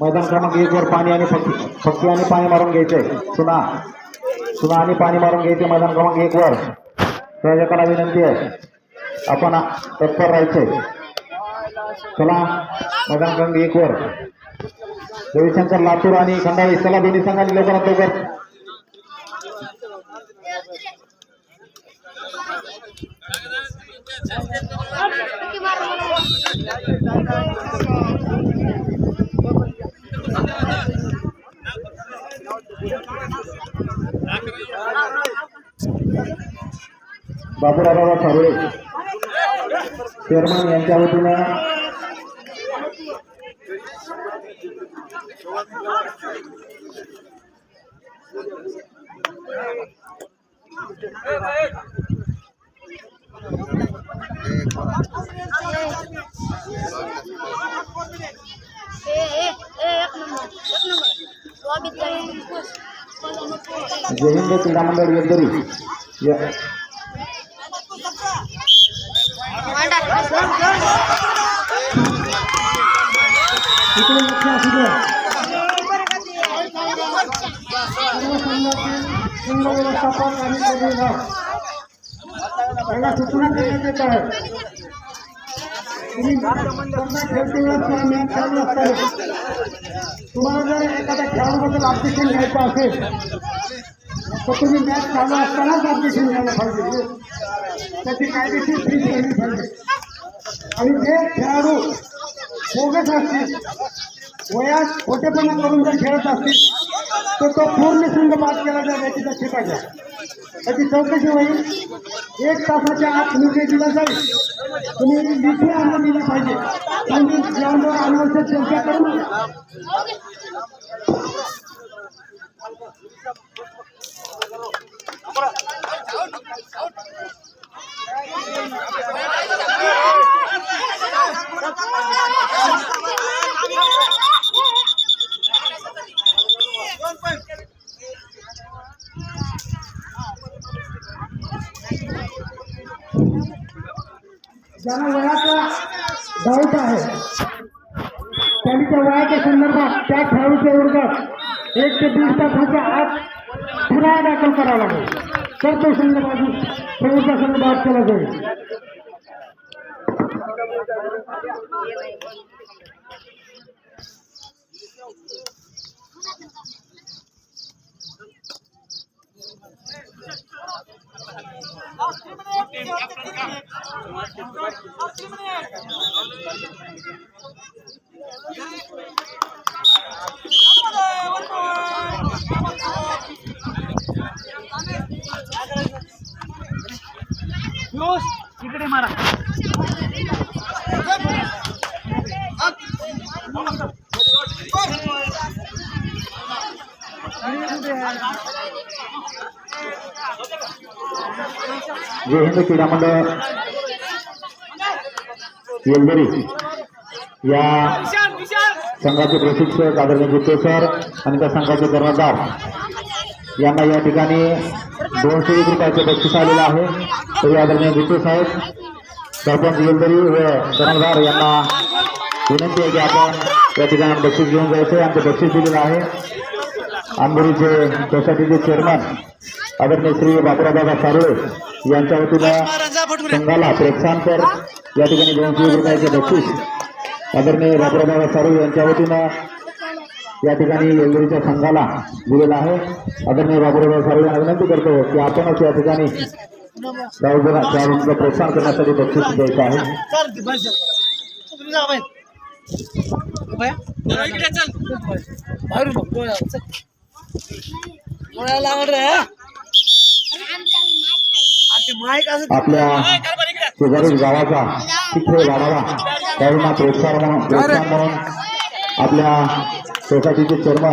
मैदान क्रमांक 1 वर पाणी आणि फक्की आणि पाणी मारून घ्यायचंय. सुना आणि पाणी मारून घ्यायचे मैदान क्रमांक 1 वर. प्रयोजकाला विनंती आहे आपण तत्पर राहायचंय. चला मैदान क्रमांक 1 वर रविशंकर लातूर आणि खंडाळी. चला दोन्ही संघांनी लवकरात लवकर. बाबूराव सारोळे चेअरमन यांच्या वतीनं जय हिंद क्रीडा मंडळ येलदरी सूचना देण्यात येत आहे. तुम्हाला जर एखाद्या खेळाडूबद्दल ऑब्जेक्शन घ्यायचं असेल तर तुम्ही मॅच चालू असतानाच ऑब्जेक्शन घ्यायला पाहिजे. त्याची कायदेशीर फी केली पाहिजे. आणि जे खेळाडू बोगस असतील, वयात खोटेपणा करून जर खेळत असतील तर तो पूर्ण संघ बाद केला जाईल याची दक्षता घ्या. त्याची चौकशी होईल. 1 तासाच्या आत निर्णय दिला जाईल. तुम्ही लिखी अर्ज दिला पाहिजे. म्हणजे ग्राउंडवर अनावश्यक चर्चा करू नका. ज्यांना वयाचा डाऊट आहे त्यांनी त्या वयाच्या संदर्भात त्या खेळाडूच्या वर्गात 1 ते 1.5 तासाच्या आत पुरावा दाखल करावा लागेल. तर तो संघ बाजू प्रमुखा संघ बाद केला जाईल. इकडे मारा. जय हिंद क्रीडा मंडळ येलदरी या संघाचे प्रशिक्षक आदरणीय गुप्ते सर आणि त्या संघाचे कर्णधार यांना या ठिकाणी 201 रुपयाचे बक्षीस आलेलं आहे. तरी आदरणीय गुप्ते साहेब, सरपंच येलदरी व कर्णधार यांना विनंती आहे की आपण या ठिकाणी बक्षीस घेऊन जायचं. आमचं बक्षीस दिलेलं आहे. आंबोरीचे सोसायटीचे चेअरमन आदरणीय श्री बाबूराव सारोळे यांच्या वतीनं संघाला प्रोत्साहनपर या ठिकाणी 201 रुपयाचे बक्षीस आदरणीय बाबूराव सारोळे यांच्या वतीनं या ठिकाणी येलदरीच्या संघाला दिलेला आहे. आदरणीय बाबूराव सारोळे यांना विनंती करतो की आपणच या ठिकाणी खेळाडूंचं प्रोत्साहन करण्यासाठी बक्षीस द्यायचं आहे. आपल्या शेजारील गावाचा चित्र वाढावा त्यावेळी प्रोत्साहन म्हणून आपल्या सोसायटीचे चेअरमन